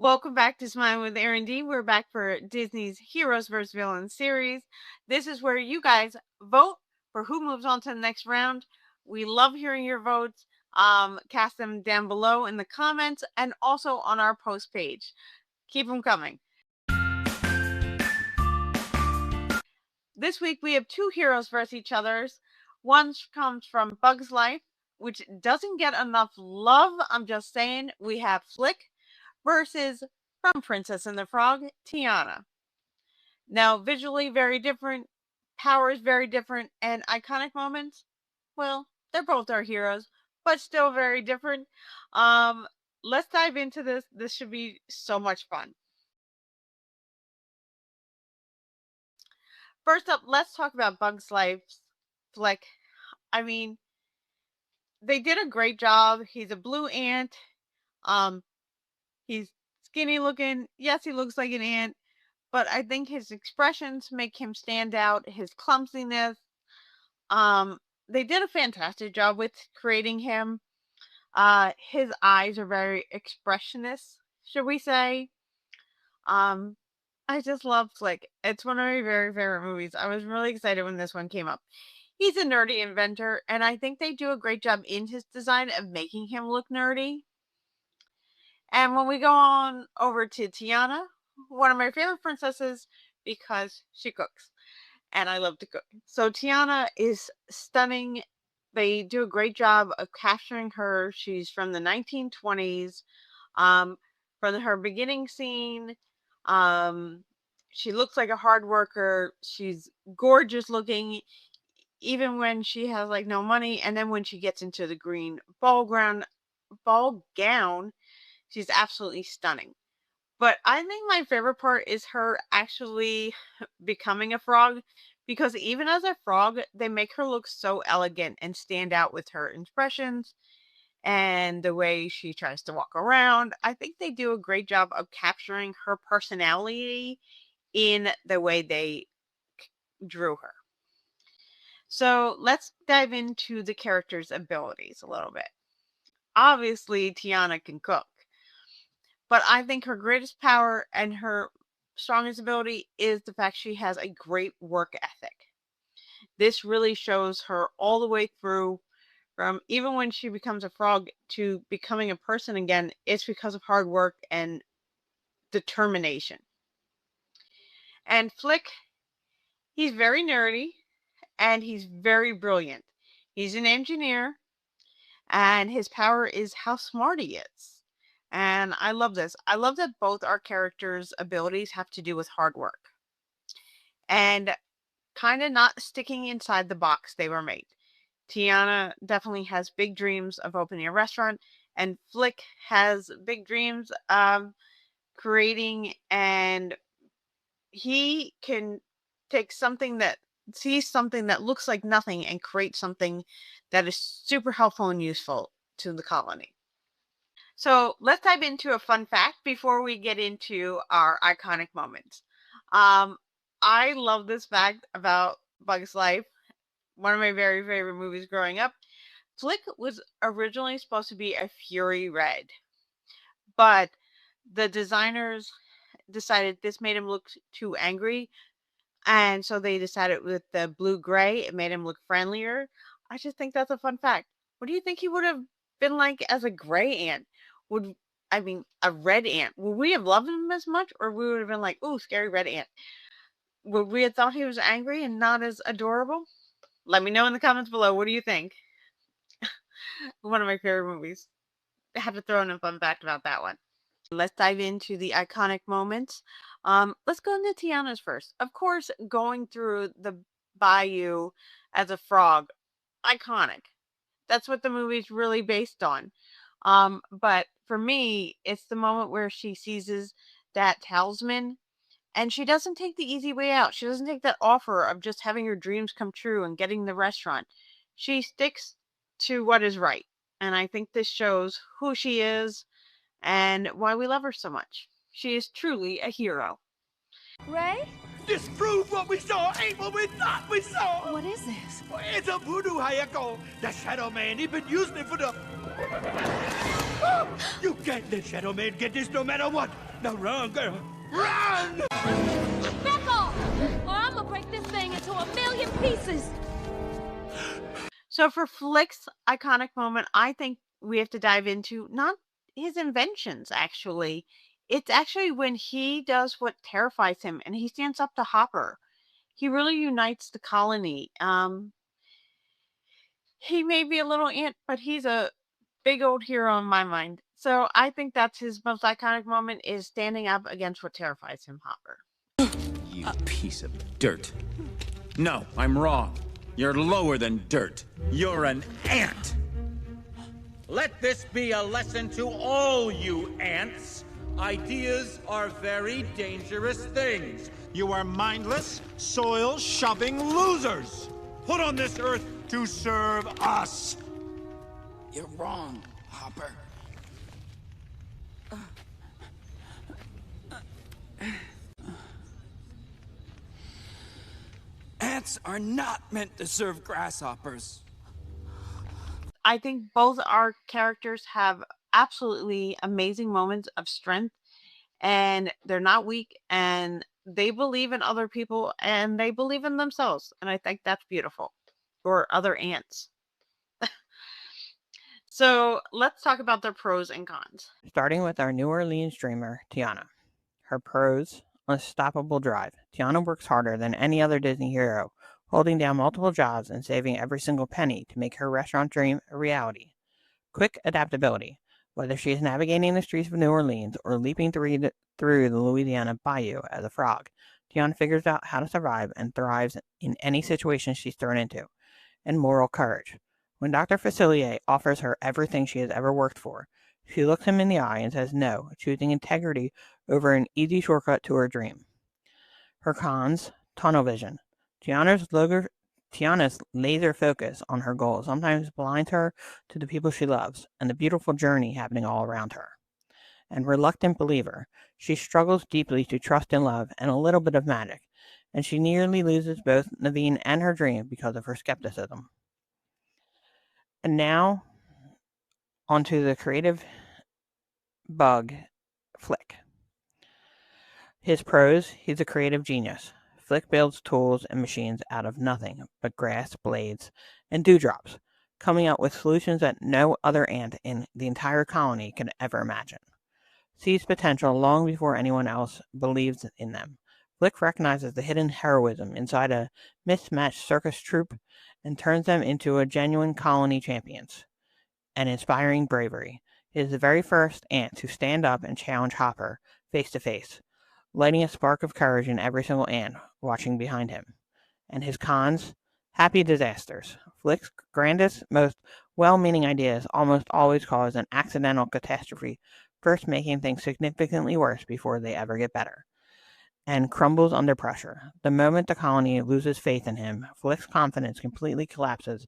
Welcome back to Smile with Erin D. We're back for Disney's Heroes vs. Villains series. This is where you guys vote for who moves on to the next round. We love hearing your votes. Cast them down below in the comments and also on our post page. Keep them coming. This week we have two heroes versus each other's. One comes from Bug's Life, which doesn't get enough love. I'm just saying. We have Flik versus from Princess and the Frog, Tiana. Now, visually very different, powers very different, and iconic moments, well, they're both our heroes, but still very different. Let's dive into this. This should be so much fun. First up, let's talk about Bug's Life's Flick. I mean, they did a great job. He's a blue ant. Um, he's skinny looking. Yes, he looks like an ant, but I think his expressions make him stand out. His clumsiness. Um, they did a fantastic job with creating him. His eyes are very expressionist, should we say? Um, I just love Flik. It's one of my very favorite movies. I was really excited when this one came up. He's a nerdy inventor, and I think they do a great job in his design of making him look nerdy. And when we go on over to Tiana, one of my favorite princesses because she cooks. And I love to cook. So Tiana is stunning. They do a great job of capturing her. She's from the 1920s. Um, from her beginning scene, um, she looks like a hard worker. She's gorgeous looking, even when she has like no money. And then when she gets into the green ball gown, she's absolutely stunning. But I think my favorite part is her actually becoming a frog because even as a frog, they make her look so elegant and stand out with her expressions and the way she tries to walk around. I think they do a great job of capturing her personality in the way they drew her. So let's dive into the character's abilities a little bit. Obviously, Tiana can cook. But I think her greatest power and her strongest ability is the fact she has a great work ethic. This really shows her all the way through from even when she becomes a frog to becoming a person again. It's because of hard work and determination. And Flik, he's very nerdy and he's very brilliant. He's an engineer and his power is how smart he is. And I love this. I love that both our characters' abilities have to do with hard work and kind of not sticking inside the box they were made. Tiana definitely has big dreams of opening a restaurant, and Flik has big dreams of creating, and he can take something that sees something that looks like nothing and create something that is super helpful and useful to the colony. So let's dive into a fun fact before we get into our iconic moments. Um, I love this fact about Bug's Life, one of my very favorite movies growing up. Flik was originally supposed to be a Fury Red, but the designers decided this made him look too angry, and so they decided with the blue gray, it made him look friendlier. I just think that's a fun fact. What do you think he would have been like as a gray ant? Would I mean a red ant? Would we have loved him as much, or we would have been like, "Ooh, scary red ant"? Would we have thought he was angry and not as adorable? Let me know in the comments below. What do you think? One of my favorite movies. I have to throw in a fun fact about that one. Let's dive into the iconic moments. Let's go into Tiana's first. Of course, going through the bayou as a frog, iconic. That's what the movie's really based on. But for me, it's the moment where she seizes that talisman and she doesn't take the easy way out. She doesn't take that offer of just having her dreams come true and getting the restaurant. She sticks to what is right. And I think this shows who she is and why we love her so much. She is truly a hero. Ray? Disprove what we saw ain't what we thought we saw! What is this? It's a voodoo Hayako. The Shadow Man, he been using it for the... You can't let Shadow Man get this no matter what. Now run, girl. Run! Back off, or I'm gonna break this thing into a million pieces. So for Flick's iconic moment, I think we have to dive into not his inventions, actually. It's actually when he does what terrifies him and he stands up to Hopper. He really unites the colony. He may be a little ant, but he's a big old hero in my mind. So I think that's his most iconic moment, is standing up against what terrifies him, Hopper. You piece of dirt. No, I'm wrong. You're lower than dirt. You're an ant. Let this be a lesson to all you ants. Ideas are very dangerous things. You are mindless, soil-shoving losers. Put on this earth to serve us. You're wrong, Hopper. Ants are not meant to serve grasshoppers. I think both our characters have absolutely amazing moments of strength, and they're not weak, and they believe in other people and they believe in themselves. And I think that's beautiful. Or other ants. So let's talk about their pros and cons. Starting with our New Orleans dreamer, Tiana. Her pros: unstoppable drive. Tiana works harder than any other Disney hero, holding down multiple jobs and saving every single penny to make her restaurant dream a reality. Quick adaptability. Whether she is navigating the streets of New Orleans or leaping through the Louisiana bayou as a frog, Tiana figures out how to survive and thrives in any situation she's thrown into. And moral courage. When Dr. Facilier offers her everything she has ever worked for, she looks him in the eye and says no, choosing integrity over an easy shortcut to her dream. Her cons: tunnel vision. Tiana's laser focus on her goal sometimes blinds her to the people she loves and the beautiful journey happening all around her. And reluctant believer. She struggles deeply to trust in love and a little bit of magic, and she nearly loses both Naveen and her dream because of her skepticism. And now, onto the creative bug, Flik. His pros: he's a creative genius. Flik builds tools and machines out of nothing but grass, blades, and dewdrops, coming up with solutions that no other ant in the entire colony could ever imagine. Sees potential long before anyone else believes in them. Flik recognizes the hidden heroism inside a mismatched circus troupe and turns them into a genuine colony champions. An inspiring bravery. He is the very first ant to stand up and challenge Hopper face to face, lighting a spark of courage in every single ant watching behind him. And his cons: happy disasters. Flik's grandest, most well-meaning ideas almost always cause an accidental catastrophe, first making things significantly worse before they ever get better. And crumbles under pressure. The moment the colony loses faith in him, Flik's confidence completely collapses,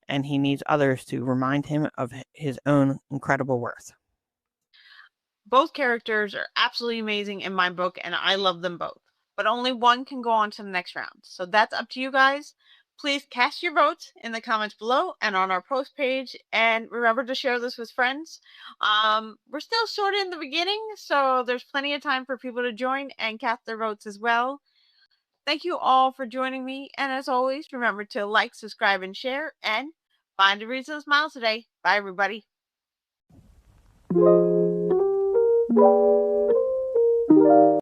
and he needs others to remind him of his own incredible worth. Both characters are absolutely amazing in my book, and I love them both. But only one can go on to the next round. So that's up to you guys. Please cast your votes in the comments below and on our post page. And remember to share this with friends. We're still sort of in the beginning, so there's plenty of time for people to join and cast their votes as well. Thank you all for joining me. And as always, remember to like, subscribe, and share. And find a reason to smile today. Bye, everybody.